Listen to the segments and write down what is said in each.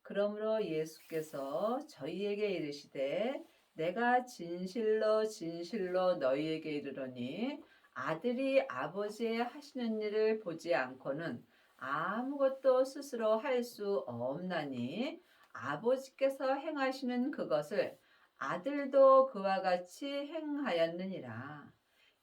그러므로 예수께서 저희에게 이르시되 내가 진실로 진실로 너희에게 이르노니 아들이 아버지의 하시는 일을 보지 않고는 아무것도 스스로 할 수 없나니 아버지께서 행하시는 그것을 아들도 그와 같이 행하였느니라.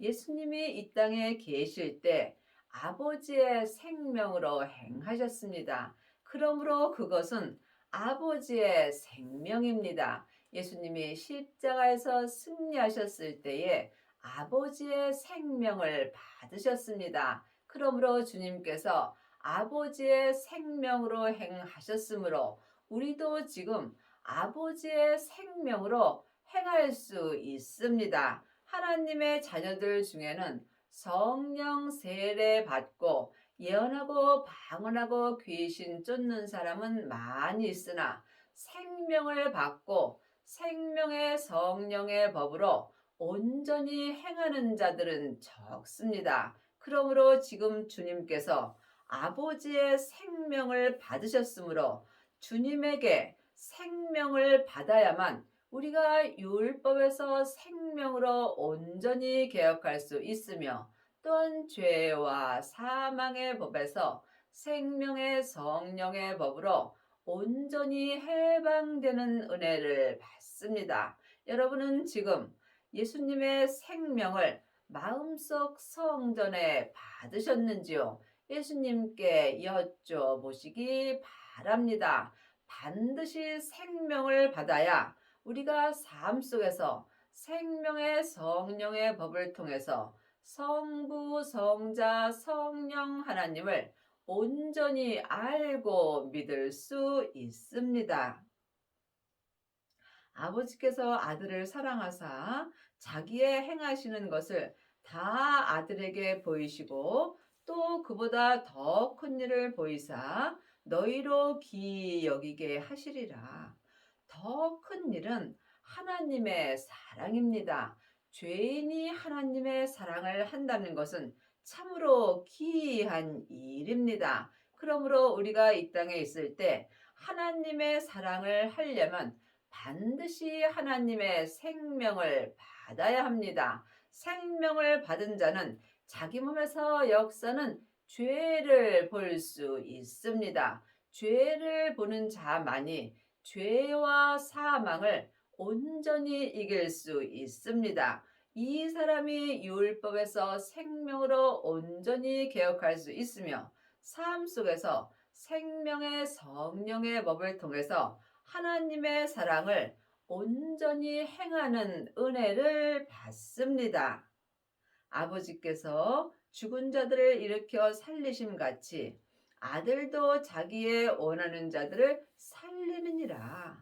예수님이 이 땅에 계실 때 아버지의 생명으로 행하셨습니다. 그러므로 그것은 아버지의 생명입니다. 예수님이 십자가에서 승리하셨을 때에 아버지의 생명을 받으셨습니다. 그러므로 주님께서 아버지의 생명으로 행하셨으므로 우리도 지금 아버지의 생명으로 행할 수 있습니다. 하나님의 자녀들 중에는 성령 세례 받고 예언하고 방언하고 귀신 쫓는 사람은 많이 있으나 생명을 받고 생명의 성령의 법으로 온전히 행하는 자들은 적습니다. 그러므로 지금 주님께서 아버지의 생명을 받으셨으므로 주님에게 생명을 받아야만 우리가 율법에서 생명으로 온전히 개혁할 수 있으며 또한 죄와 사망의 법에서 생명의 성령의 법으로 온전히 해방되는 은혜를 받습니다. 여러분은 지금 예수님의 생명을 마음속 성전에 받으셨는지요? 예수님께 여쭤보시기 바랍니다. 반드시 생명을 받아야 우리가 삶 속에서 생명의 성령의 법을 통해서 성부, 성자, 성령 하나님을 온전히 알고 믿을 수 있습니다. 아버지께서 아들을 사랑하사 자기의 행하시는 것을 다 아들에게 보이시고 또 그보다 더 큰 일을 보이사 너희로 기이 여기게 하시리라. 더 큰 일은 하나님의 사랑입니다. 죄인이 하나님의 사랑을 한다는 것은 참으로 기이한 일입니다. 그러므로 우리가 이 땅에 있을 때 하나님의 사랑을 하려면 반드시 하나님의 생명을 받아야 합니다. 생명을 받은 자는 자기 몸에서 역사는 죄를 볼 수 있습니다. 죄를 보는 자만이 죄와 사망을 온전히 이길 수 있습니다. 이 사람이 율법에서 생명으로 온전히 개혁할 수 있으며 삶 속에서 생명의 성령의 법을 통해서 하나님의 사랑을 온전히 행하는 은혜를 받습니다. 아버지께서 죽은 자들을 일으켜 살리심 같이 아들도 자기의 원하는 자들을 살리느니라.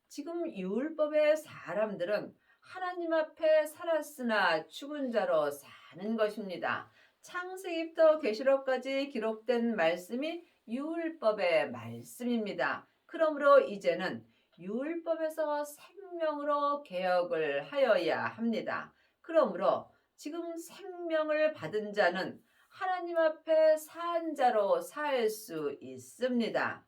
지금 율법의 사람들은 하나님 앞에 살았으나 죽은 자로 사는 것입니다. 창세기부터 계시록까지 기록된 말씀이 율법의 말씀입니다. 그러므로 이제는 율법에서 생명으로 개혁을 하여야 합니다. 그러므로 지금 생명을 받은 자는 하나님 앞에 산 자로 살 수 있습니다.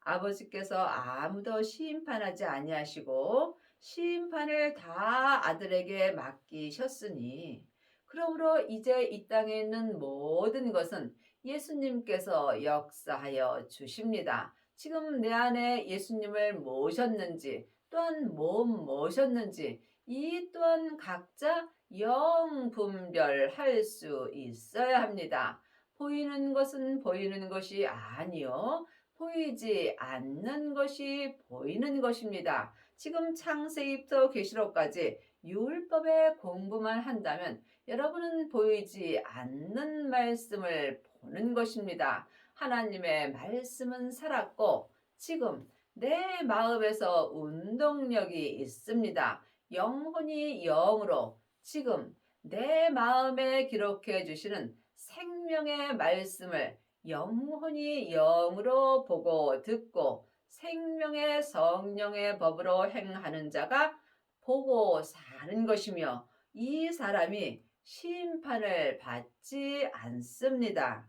아버지께서 아무도 심판하지 아니하시고 심판을 다 아들에게 맡기셨으니 그러므로 이제 이 땅에 있는 모든 것은 예수님께서 역사하여 주십니다. 지금 내 안에 예수님을 모셨는지 또한 못 모셨는지 이 또한 각자 영 분별할 수 있어야 합니다. 보이는 것은 보이는 것이 아니요 보이지 않는 것이 보이는 것입니다. 지금 창세기부터 계시록까지 율법의 공부만 한다면 여러분은 보이지 않는 말씀을 보는 것입니다. 하나님의 말씀은 살았고 지금 내 마음에서 운동력이 있습니다. 영혼이 영으로 지금 내 마음에 기록해 주시는 생명의 말씀을 영혼이 영으로 보고 듣고 생명의 성령의 법으로 행하는 자가 보고 사는 것이며 이 사람이 심판을 받지 않습니다.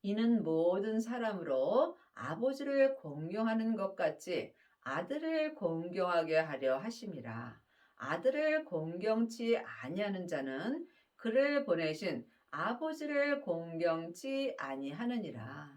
이는 모든 사람으로 아버지를 공경하는 것 같이 아들을 공경하게 하려 하심이라. 아들을 공경치 아니하는 자는 그를 보내신 아버지를 공경치 아니하느니라.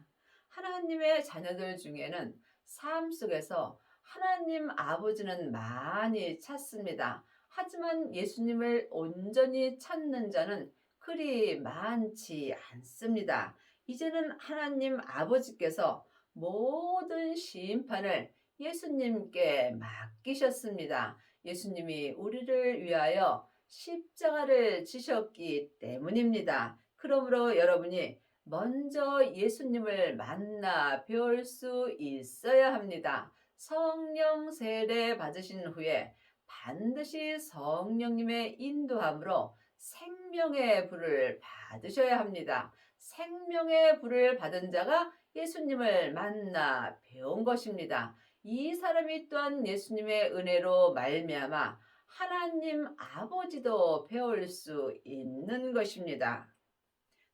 하나님의 자녀들 중에는 삶 속에서 하나님 아버지는 많이 찾습니다. 하지만 예수님을 온전히 찾는 자는 그리 많지 않습니다. 이제는 하나님 아버지께서 모든 심판을 예수님께 맡기셨습니다. 예수님이 우리를 위하여 십자가를 지셨기 때문입니다. 그러므로 여러분이 먼저 예수님을 만나 배울 수 있어야 합니다. 성령 세례 받으신 후에 반드시 성령님의 인도함으로 생명의 불을 받으셔야 합니다. 생명의 불을 받은 자가 예수님을 만나 배운 것입니다. 이 사람이 또한 예수님의 은혜로 말미암아 하나님 아버지도 배울 수 있는 것입니다.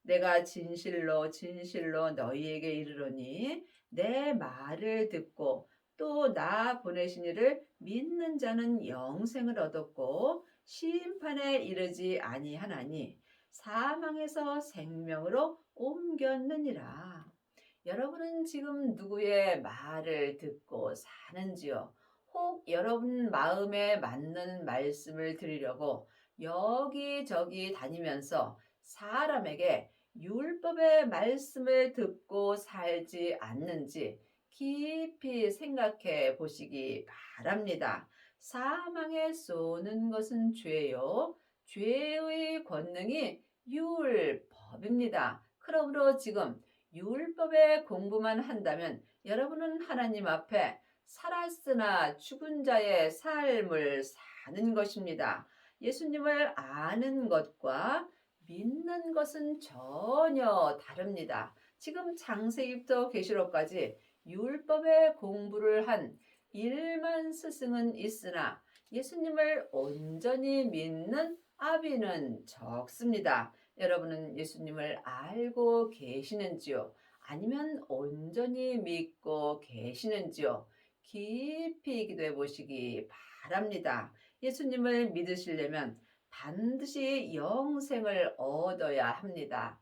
내가 진실로 진실로 너희에게 이르노니 내 말을 듣고 또 나 보내신 이를 믿는 자는 영생을 얻었고 심판에 이르지 아니하나니 사망에서 생명으로 옮겼느니라. 여러분은 지금 누구의 말을 듣고 사는지요? 혹 여러분 마음에 맞는 말씀을 드리려고 여기저기 다니면서 사람에게 율법의 말씀을 듣고 살지 않는지 깊이 생각해 보시기 바랍니다. 사망에 쏘는 것은 죄요. 죄의 권능이 율법입니다. 그러므로 지금 율법의 공부만 한다면 여러분은 하나님 앞에 살았으나 죽은 자의 삶을 사는 것입니다. 예수님을 아는 것과 믿는 것은 전혀 다릅니다. 지금 창세기부터 계시록까지 율법의 공부를 한 1만 스승은 있으나 예수님을 온전히 믿는 아비는 적습니다. 여러분은 예수님을 알고 계시는지요? 아니면 온전히 믿고 계시는지요? 깊이 기도해 보시기 바랍니다. 예수님을 믿으시려면 반드시 영생을 얻어야 합니다.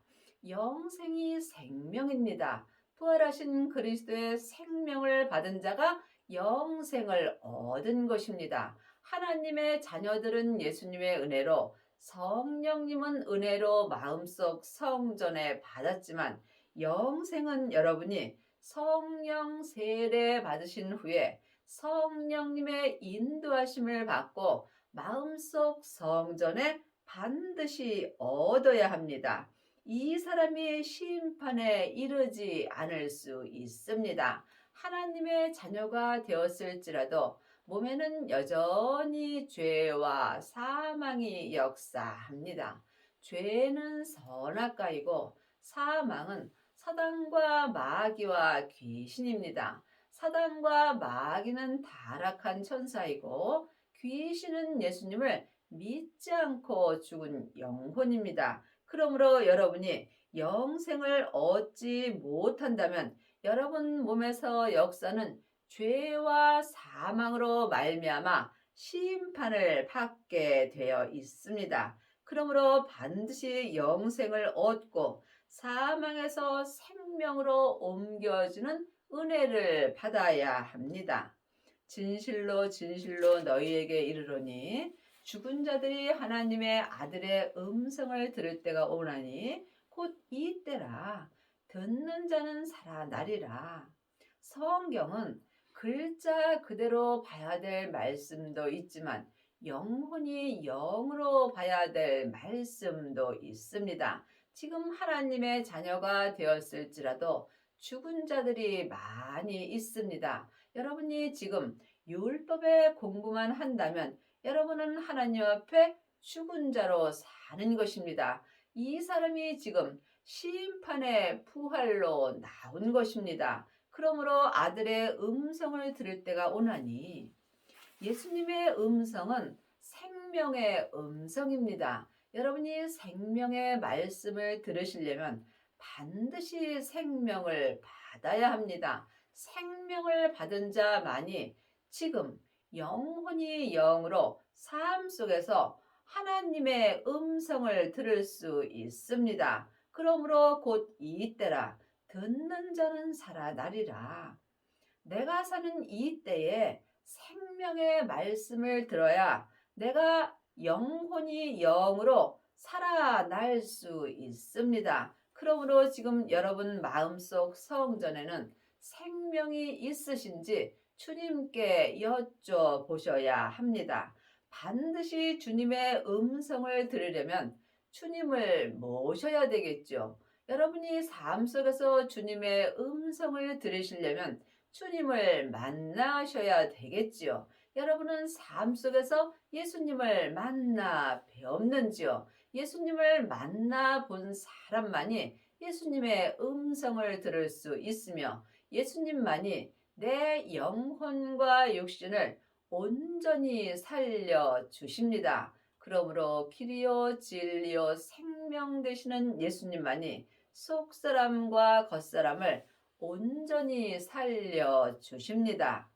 영생이 생명입니다. 부활하신 그리스도의 생명을 받은 자가 영생을 얻은 것입니다. 하나님의 자녀들은 예수님의 은혜로, 성령님은 은혜로 마음속 성전에 받았지만 영생은 여러분이 성령 세례 받으신 후에 성령님의 인도하심을 받고 마음속 성전에 반드시 얻어야 합니다. 이 사람이 심판에 이르지 않을 수 있습니다. 하나님의 자녀가 되었을지라도 몸에는 여전히 죄와 사망이 역사합니다. 죄는 선악과이고 사망은 사단과 마귀와 귀신입니다. 사단과 마귀는 타락한 천사이고 귀신은 예수님을 믿지 않고 죽은 영혼입니다. 그러므로 여러분이 영생을 얻지 못한다면 여러분 몸에서 역사는 죄와 사망으로 말미암아 심판을 받게 되어 있습니다. 그러므로 반드시 영생을 얻고 사망에서 생명으로 옮겨지는 은혜를 받아야 합니다. 진실로 진실로 너희에게 이르노니 죽은 자들이 하나님의 아들의 음성을 들을 때가 오나니 곧 이때라. 듣는 자는 살아나리라. 성경은 글자 그대로 봐야 될 말씀도 있지만 영혼이 영으로 봐야 될 말씀도 있습니다. 지금 하나님의 자녀가 되었을지라도 죽은 자들이 많이 있습니다. 여러분이 지금 율법의 공부만 한다면 여러분은 하나님 앞에 죽은 자로 사는 것입니다. 이 사람이 지금 심판의 부활로 나온 것입니다. 그러므로 아들의 음성을 들을 때가 오나니 예수님의 음성은 생명의 음성입니다. 여러분이 생명의 말씀을 들으시려면 반드시 생명을 받아야 합니다. 생명을 받은 자만이 지금 영혼이 영으로 삶 속에서 하나님의 음성을 들을 수 있습니다. 그러므로 곧 이때라 듣는 자는 살아나리라. 내가 사는 이 때에 생명의 말씀을 들어야 내가 영혼이 영으로 살아날 수 있습니다. 그러므로 지금 여러분 마음속 성전에는 생명이 있으신지 주님께 여쭤보셔야 합니다. 반드시 주님의 음성을 들으려면 주님을 모셔야 되겠죠. 여러분이 삶 속에서 주님의 음성을 들으시려면 주님을 만나셔야 되겠지요. 여러분은 삶 속에서 예수님을 만나 뵈었는지요? 예수님을 만나 본 사람만이 예수님의 음성을 들을 수 있으며 예수님만이 내 영혼과 육신을 온전히 살려 주십니다. 그러므로 길이요 진리요 생명 되시는 예수님만이 속사람과 겉사람을 온전히 살려 주십니다.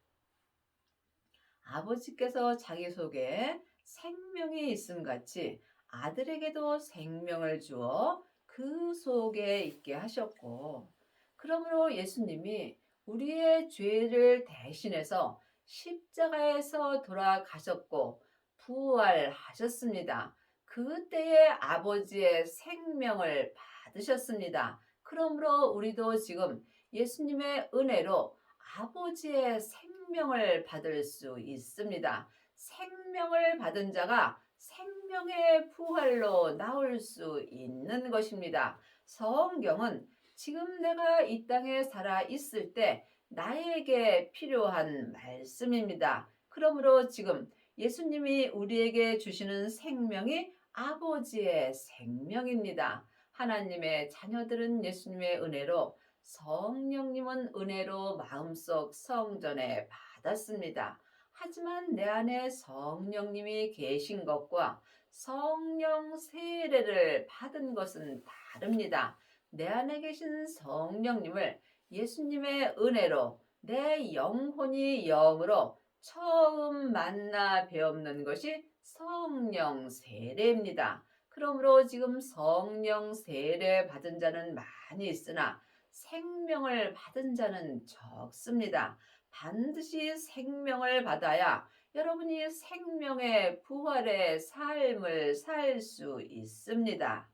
아버지께서 자기 속에 생명이 있음 같이 아들에게도 생명을 주어 그 속에 있게 하셨고, 그러므로 예수님이 우리의 죄를 대신해서 십자가에서 돌아가셨고 부활하셨습니다. 그때에 아버지의 생명을 받으셨습니다. 그러므로 우리도 지금 예수님의 은혜로 아버지의 생명을 받을 수 있습니다. 생명을 받은 자가 생명의 부활로 나올 수 있는 것입니다. 성경은 지금 내가 이 땅에 살아 있을 때 나에게 필요한 말씀입니다. 그러므로 지금 예수님이 우리에게 주시는 생명이 아버지의 생명입니다. 하나님의 자녀들은 예수님의 은혜로, 성령님은 은혜로 마음속 성전에 받았습니다. 하지만 내 안에 성령님이 계신 것과 성령 세례를 받은 것은 다릅니다. 내 안에 계신 성령님을 예수님의 은혜로 내 영혼이 영으로 처음 만나 배우는 것이 성령 세례입니다. 그러므로 지금 성령 세례 받은 자는 많이 있으나 생명을 받은 자는 적습니다. 반드시 생명을 받아야 여러분이 생명의 부활의 삶을 살 수 있습니다.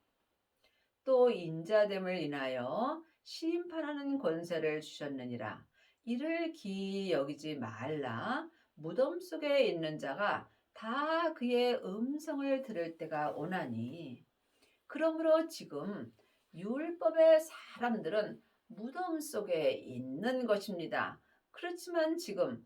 또 인자됨을 인하여 심판하는 권세를 주셨느니라. 이를 기이 여기지 말라. 무덤 속에 있는 자가 다 그의 음성을 들을 때가 오나니. 그러므로 지금 율법의 사람들은 무덤 속에 있는 것입니다. 그렇지만 지금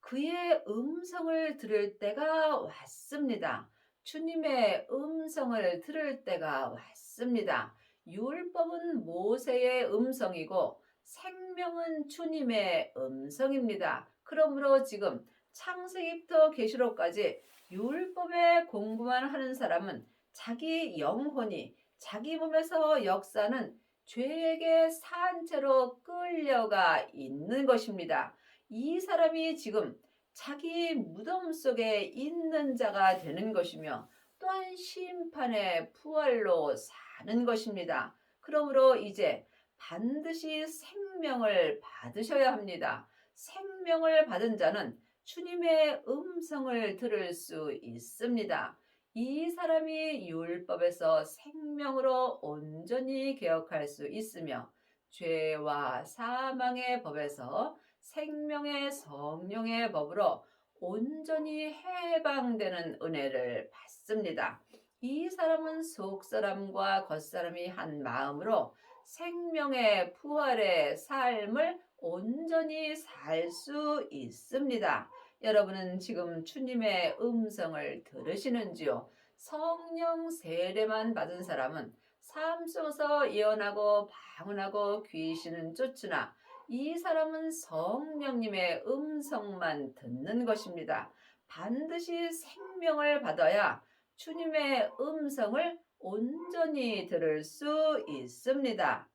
그의 음성을 들을 때가 왔습니다. 주님의 음성을 들을 때가 왔습니다. 율법은 모세의 음성이고 생명은 주님의 음성입니다. 그러므로 지금 창세기부터 계시록까지 율법의 공부만 하는 사람은 자기 영혼이 자기 몸에서 역사는 죄에게 산 채로 끌려가 있는 것입니다. 이 사람이 지금 자기 무덤 속에 있는 자가 되는 것이며 또한 심판의 부활로 사는 것입니다. 그러므로 이제 반드시 생명을 받으셔야 합니다. 생명을 받은 자는 주님의 음성을 들을 수 있습니다. 이 사람이 율법에서 생명으로 온전히 개혁할 수 있으며 죄와 사망의 법에서 생명의 성령의 법으로 온전히 해방되는 은혜를 받습니다. 이 사람은 속사람과 겉사람이 한 마음으로 생명의 부활의 삶을 온전히 살 수 있습니다. 여러분은 지금 주님의 음성을 들으시는지요? 성령 세례만 받은 사람은 삶 속에서 예언하고 방언하고 귀신은 쫓으나 이 사람은 성령님의 음성만 듣는 것입니다. 반드시 생명을 받아야 주님의 음성을 온전히 들을 수 있습니다.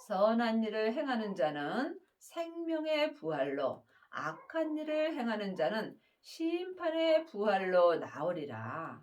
선한 일을 행하는 자는 생명의 부활로, 악한 일을 행하는 자는 심판의 부활로 나오리라.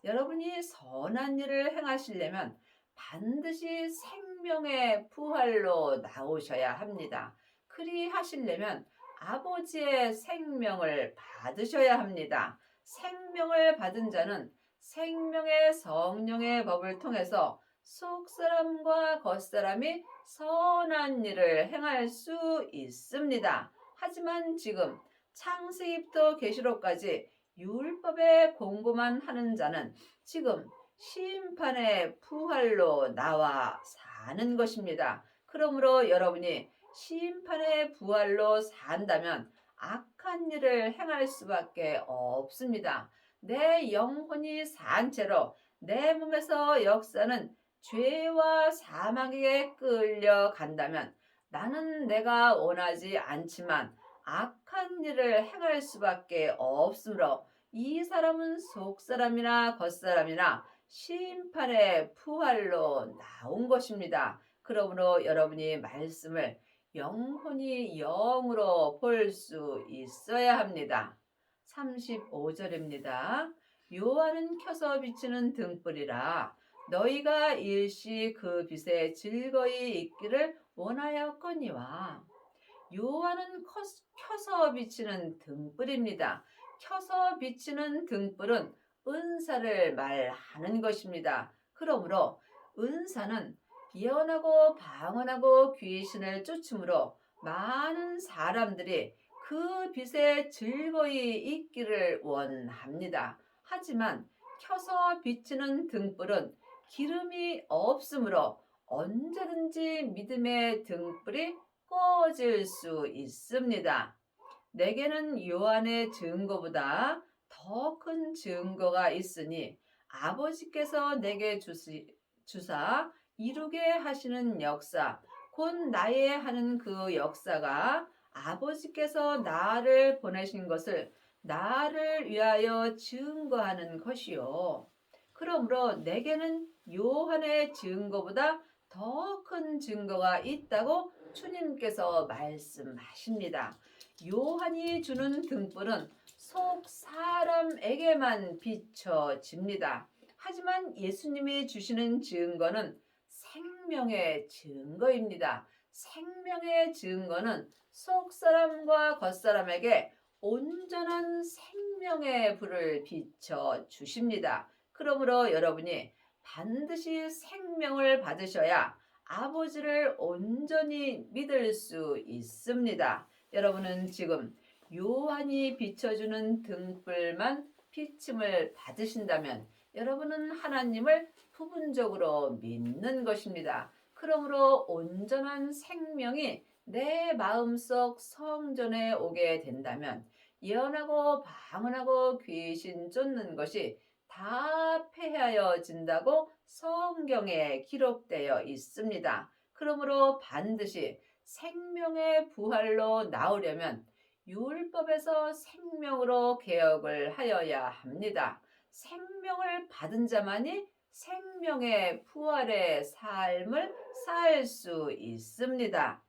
여러분이 선한 일을 행하시려면 반드시 생명의 부활로 나오셔야 합니다. 그리하시려면 아버지의 생명을 받으셔야 합니다. 생명을 받은 자는 생명의 성령의 법을 통해서 속사람과 겉사람이 선한 일을 행할 수 있습니다. 하지만 지금 창세기부터 계시록까지 율법의 공부만 하는 자는 지금 심판의 부활로 나와 사는 것입니다. 그러므로 여러분이 심판의 부활로 산다면 악한 일을 행할 수밖에 없습니다. 내 영혼이 산 채로 내 몸에서 역사는 죄와 사망에게 끌려간다면 나는 내가 원하지 않지만 악한 일을 행할 수밖에 없으므로 이 사람은 속사람이나 겉사람이나 심판의 부활로 나온 것입니다. 그러므로 여러분이 말씀을 영혼이 영으로 볼 수 있어야 합니다. 35절입니다. 요한은 켜서 비치는 등불이라 너희가 일시 그 빛에 즐거이 있기를 원하였거니와. 요한은 켜서 비치는 등불입니다. 켜서 비치는 등불은 은사를 말하는 것입니다. 그러므로 은사는 예언하고 방언하고 귀신을 쫓음으로 많은 사람들이 그 빛에 즐거이 있기를 원합니다. 하지만 켜서 비치는 등불은 기름이 없으므로 언제든지 믿음의 등불이 꺼질 수 있습니다. 내게는 요한의 증거보다 더 큰 증거가 있으니 아버지께서 내게 주사 이루게 하시는 역사, 곧 나의 하는 그 역사가 아버지께서 나를 보내신 것을 나를 위하여 증거하는 것이요. 그러므로 내게는 요한의 증거보다 더 큰 증거가 있다고 주님께서 말씀하십니다. 요한이 주는 등불은 속 사람에게만 비춰집니다. 하지만 예수님이 주시는 증거는 생명의 증거입니다. 생명의 증거는 속 사람과 겉 사람에게 온전한 생명의 불을 비춰 주십니다. 그러므로 여러분이 반드시 생명을 받으셔야 아버지를 온전히 믿을 수 있습니다. 여러분은 지금 요한이 비춰주는 등불만 비침을 받으신다면 여러분은 하나님을 부분적으로 믿는 것입니다. 그러므로 온전한 생명이 내 마음속 성전에 오게 된다면 예언하고 방언하고 귀신 쫓는 것이 다 폐하여진다고 성경에 기록되어 있습니다. 그러므로 반드시 생명의 부활로 나오려면 율법에서 생명으로 개혁을 하여야 합니다. 생명을 받은 자만이 생명의 부활의 삶을 살 수 있습니다.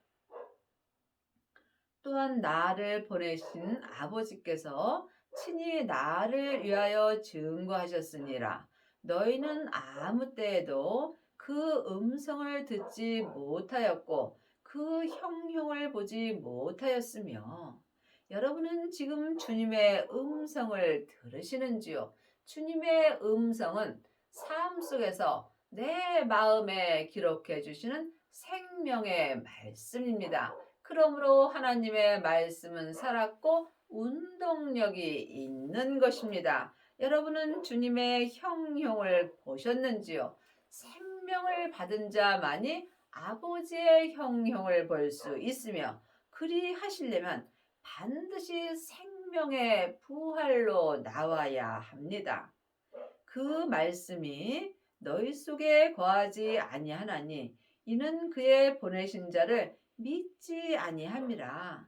또한 나를 보내신 아버지께서 친히 나를 위하여 증거하셨으니라. 너희는 아무 때에도 그 음성을 듣지 못하였고 그 형용을 보지 못하였으며. 여러분은 지금 주님의 음성을 들으시는지요? 주님의 음성은 삶 속에서 내 마음에 기록해 주시는 생명의 말씀입니다. 그러므로 하나님의 말씀은 살았고 운동력이 있는 것입니다. 여러분은 주님의 형용을 보셨는지요? 생명을 받은 자만이 아버지의 형용을 볼 수 있으며 그리하시려면 반드시 생명의 부활로 나와야 합니다. 그 말씀이 너희 속에 거하지 아니하나니 이는 그의 보내신 자를 믿지 아니함이라.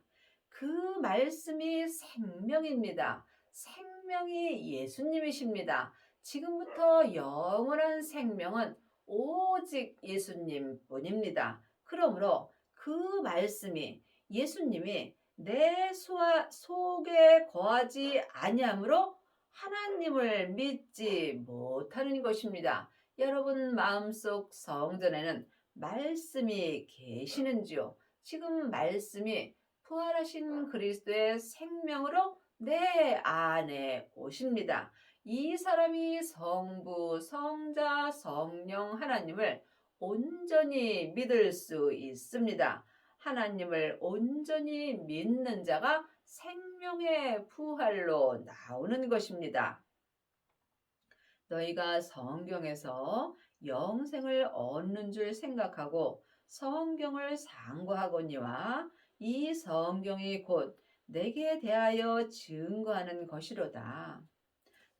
그 말씀이 생명입니다. 생명이 예수님이십니다. 지금부터 영원한 생명은 오직 예수님 뿐입니다. 그러므로 그 말씀이 예수님이 내 속에 거하지 아니하므로 하나님을 믿지 못하는 것입니다. 여러분 마음속 성전에는 말씀이 계시는지요? 지금 말씀이 부활하신 그리스도의 생명으로 내 안에 오십니다. 이 사람이 성부, 성자, 성령 하나님을 온전히 믿을 수 있습니다. 하나님을 온전히 믿는 자가 생명의 부활로 나오는 것입니다. 너희가 성경에서 영생을 얻는 줄 생각하고 성경을 상고하거니와 이 성경이 곧 내게 대하여 증거하는 것이로다.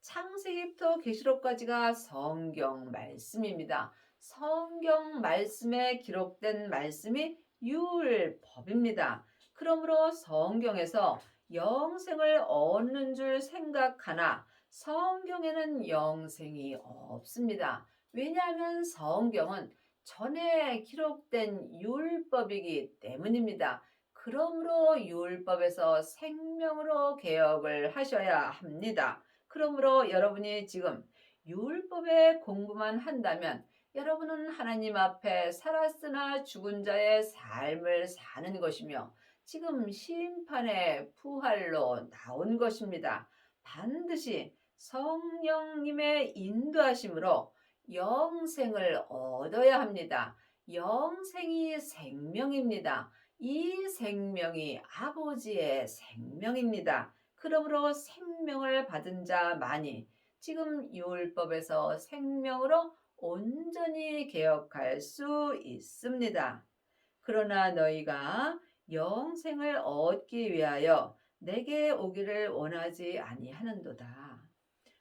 창세기부터 계시록까지가 성경 말씀입니다. 성경 말씀에 기록된 말씀이 율법입니다. 그러므로 성경에서 영생을 얻는 줄 생각하나 성경에는 영생이 없습니다. 왜냐하면 성경은 전에 기록된 율법이기 때문입니다. 그러므로 율법에서 생명으로 개혁을 하셔야 합니다. 그러므로 여러분이 지금 율법의 공부만 한다면 여러분은 하나님 앞에 살았으나 죽은 자의 삶을 사는 것이며 지금 심판의 부활로 나온 것입니다. 반드시 성령님의 인도하심으로 영생을 얻어야 합니다. 영생이 생명입니다. 이 생명이 아버지의 생명입니다. 그러므로 생명을 받은 자만이 지금 율법에서 생명으로 온전히 개혁할 수 있습니다. 그러나 너희가 영생을 얻기 위하여 내게 오기를 원하지 아니하는도다.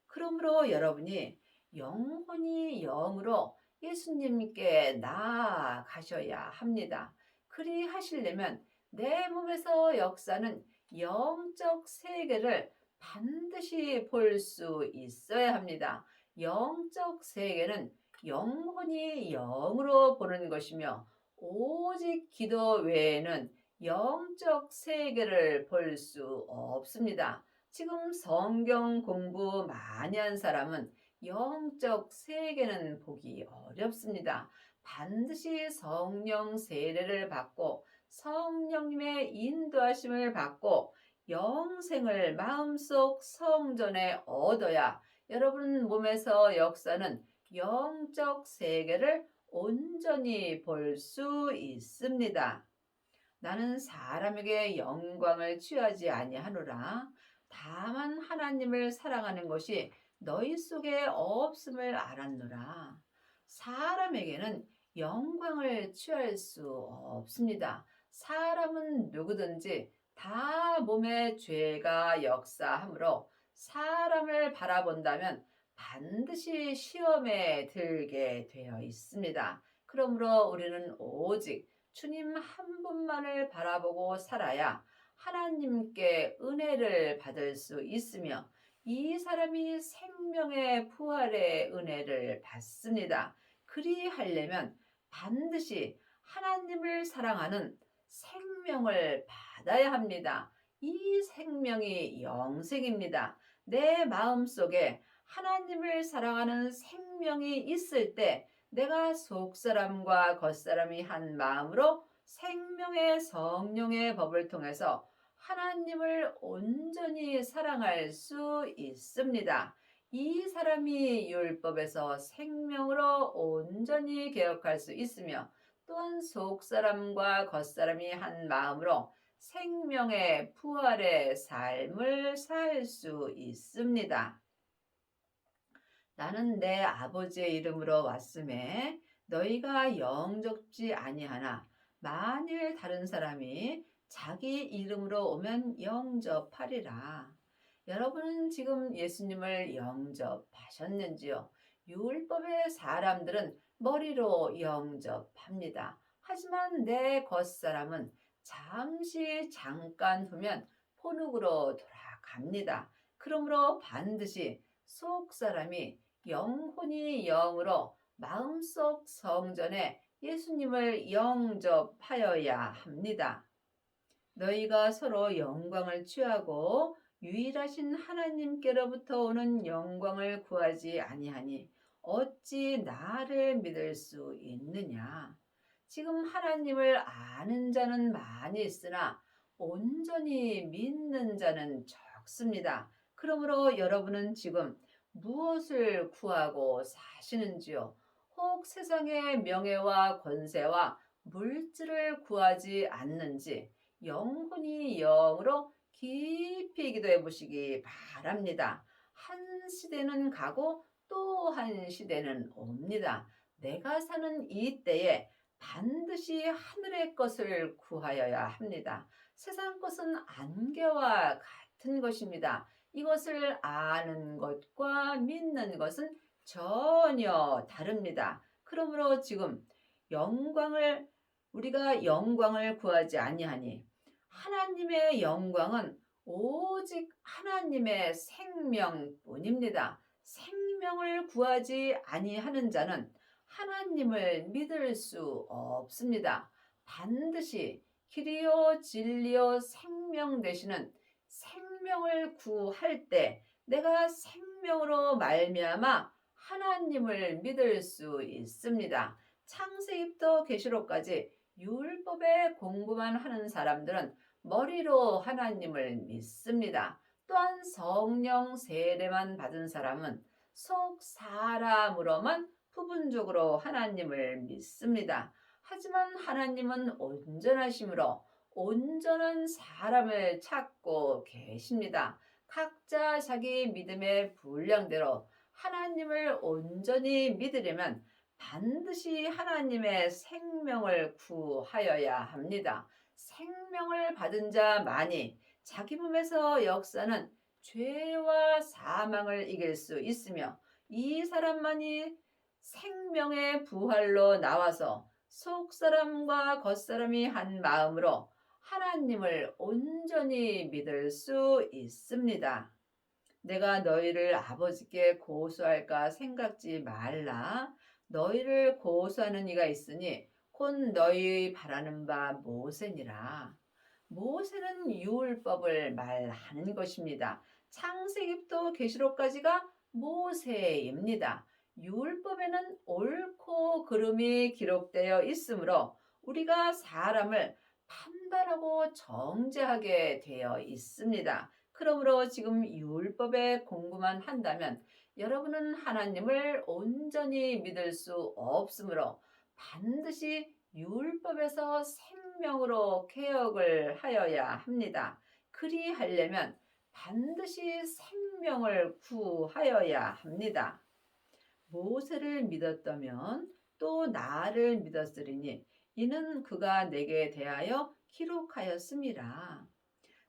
그러므로 여러분이 영혼이 영으로 예수님께 나아가셔야 합니다. 그리하시려면 내 몸에서 역사는 영적 세계를 반드시 볼 수 있어야 합니다. 영적 세계는 영혼이 영으로 보는 것이며 오직 기도 외에는 영적 세계를 볼 수 없습니다. 지금 성경 공부 많이 한 사람은 영적 세계는 보기 어렵습니다. 반드시 성령 세례를 받고 성령님의 인도하심을 받고 영생을 마음속 성전에 얻어야 여러분 몸에서 역사는 영적 세계를 온전히 볼 수 있습니다. 나는 사람에게 영광을 취하지 아니하노라. 다만 하나님을 사랑하는 것이 너희 속에 없음을 알았노라. 사람에게는 영광을 취할 수 없습니다. 사람은 누구든지 다 몸에 죄가 역사하므로 사람을 바라본다면 반드시 시험에 들게 되어 있습니다. 그러므로 우리는 오직 주님 한 분만을 바라보고 살아야 하나님께 은혜를 받을 수 있으며 이 사람이 생명의 부활의 은혜를 받습니다. 그리하려면 반드시 하나님을 사랑하는 생명을 받아야 합니다. 이 생명이 영생입니다. 내 마음속에 하나님을 사랑하는 생명이 있을 때 내가 속사람과 겉사람이 한 마음으로 생명의 성령의 법을 통해서 하나님을 온전히 사랑할 수 있습니다. 이 사람이 율법에서 생명으로 온전히 개혁할 수 있으며 또한 속사람과 겉사람이 한 마음으로 생명의 부활의 삶을 살 수 있습니다. 나는 내 아버지의 이름으로 왔음에 너희가 영접지 아니하나 만일 다른 사람이 자기 이름으로 오면 영접하리라. 여러분은 지금 예수님을 영접하셨는지요? 율법의 사람들은 머리로 영접합니다. 하지만 내 겉사람은 잠깐 후면 본흙으로 돌아갑니다. 그러므로 반드시 속사람이 영혼이 영으로 마음속 성전에 예수님을 영접하여야 합니다. 너희가 서로 영광을 취하고 유일하신 하나님께로부터 오는 영광을 구하지 아니하니 어찌 나를 믿을 수 있느냐? 지금 하나님을 아는 자는 많이 있으나 온전히 믿는 자는 적습니다. 그러므로 여러분은 지금 무엇을 구하고 사시는지요? 혹 세상의 명예와 권세와 물질을 구하지 않는지 영혼이 영으로 깊이 기도해 보시기 바랍니다. 한 시대는 가고 또 한 시대는 옵니다. 내가 사는 이 때에 반드시 하늘의 것을 구하여야 합니다. 세상 것은 안개와 같은 것입니다. 이것을 아는 것과 믿는 것은 전혀 다릅니다. 그러므로 지금 영광을 우리가 영광을 구하지 아니하니 하나님의 영광은 오직 하나님의 생명뿐입니다. 생명을 구하지 아니하는 자는 하나님을 믿을 수 없습니다. 반드시 길이요 진리요 생명 되시는 생명을 구할 때 내가 생명으로 말미암아 하나님을 믿을 수 있습니다. 창세기부터 계시록까지 율법의 공부만 하는 사람들은 머리로 하나님을 믿습니다. 또한 성령 세례만 받은 사람은 속 사람으로만 부분적으로 하나님을 믿습니다. 하지만 하나님은 온전하심으로 온전한 사람을 찾고 계십니다. 각자 자기 믿음의 분량대로 하나님을 온전히 믿으려면 반드시 하나님의 생명을 구하여야 합니다. 생명을 받은 자만이 자기 몸에서 역사는 죄와 사망을 이길 수 있으며 이 사람만이 생명의 부활로 나와서 속사람과 겉사람이 한 마음으로 하나님을 온전히 믿을 수 있습니다. 내가 너희를 아버지께 고소할까 생각지 말라. 너희를 고소하는 이가 있으니 곧 너희 바라는 바 모세니라. 모세는 율법을 말하는 것입니다. 창세기부터 계시록까지가 모세입니다. 율법에는 옳고 그름이 기록되어 있으므로 우리가 사람을 판단하고 정죄하게 되어 있습니다. 그러므로 지금 율법의 공부만 한다면 여러분은 하나님을 온전히 믿을 수 없으므로 반드시 율법에서 생명으로 개혁을 하여야 합니다. 그리하려면 반드시 생명을 구하여야 합니다. 모세를 믿었다면 또 나를 믿었으리니 이는 그가 내게 대하여 기록하였음이라.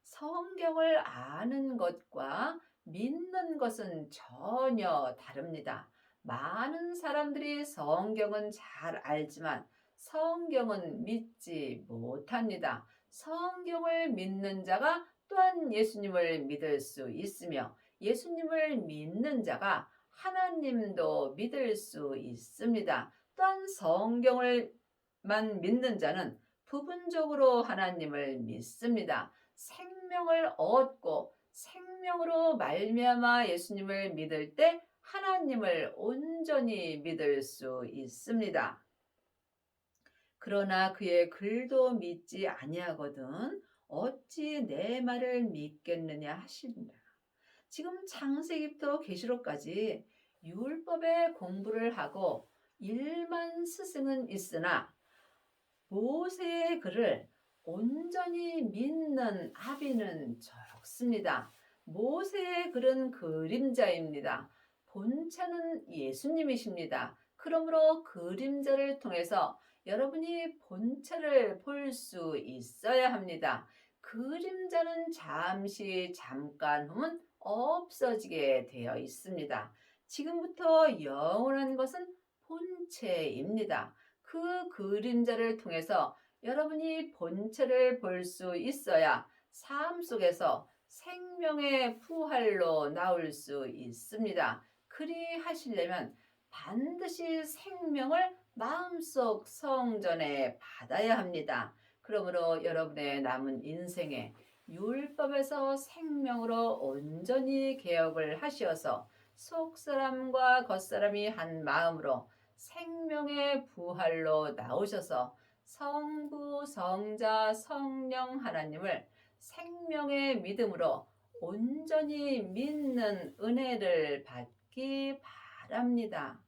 성경을 아는 것과 믿는 것은 전혀 다릅니다. 많은 사람들이 성경은 잘 알지만 성경은 믿지 못합니다. 성경을 믿는 자가 또한 예수님을 믿을 수 있으며 예수님을 믿는 자가 하나님도 믿을 수 있습니다. 또한 성경을만 믿는 자는 부분적으로 하나님을 믿습니다. 생명을 얻고 생명으로 말미암아 예수님을 믿을 때 하나님을 온전히 믿을 수 있습니다. 그러나 그의 글도 믿지 아니하거든 어찌 내 말을 믿겠느냐 하시니라. 지금 창세기부터 계시록까지 율법의 공부를 하고 1만 스승은 있으나 모세의 글을 온전히 믿는 아비는 적습니다. 모세의 글은 그림자입니다. 본체는 예수님이십니다. 그러므로 그림자를 통해서 여러분이 본체를 볼 수 있어야 합니다. 그림자는 잠시 잠깐 후면 없어지게 되어 있습니다. 지금부터 영원한 것은 본체입니다. 그 그림자를 통해서 여러분이 본체를 볼 수 있어야 삶 속에서 생명의 부활로 나올 수 있습니다. 그리 하시려면 반드시 생명을 마음속 성전에 받아야 합니다. 그러므로 여러분의 남은 인생에 율법에서 생명으로 온전히 개혁을 하시어서 속사람과 겉사람이 한 마음으로 생명의 부활로 나오셔서 성부, 성자, 성령 하나님을 생명의 믿음으로 온전히 믿는 은혜를 받기 바랍니다.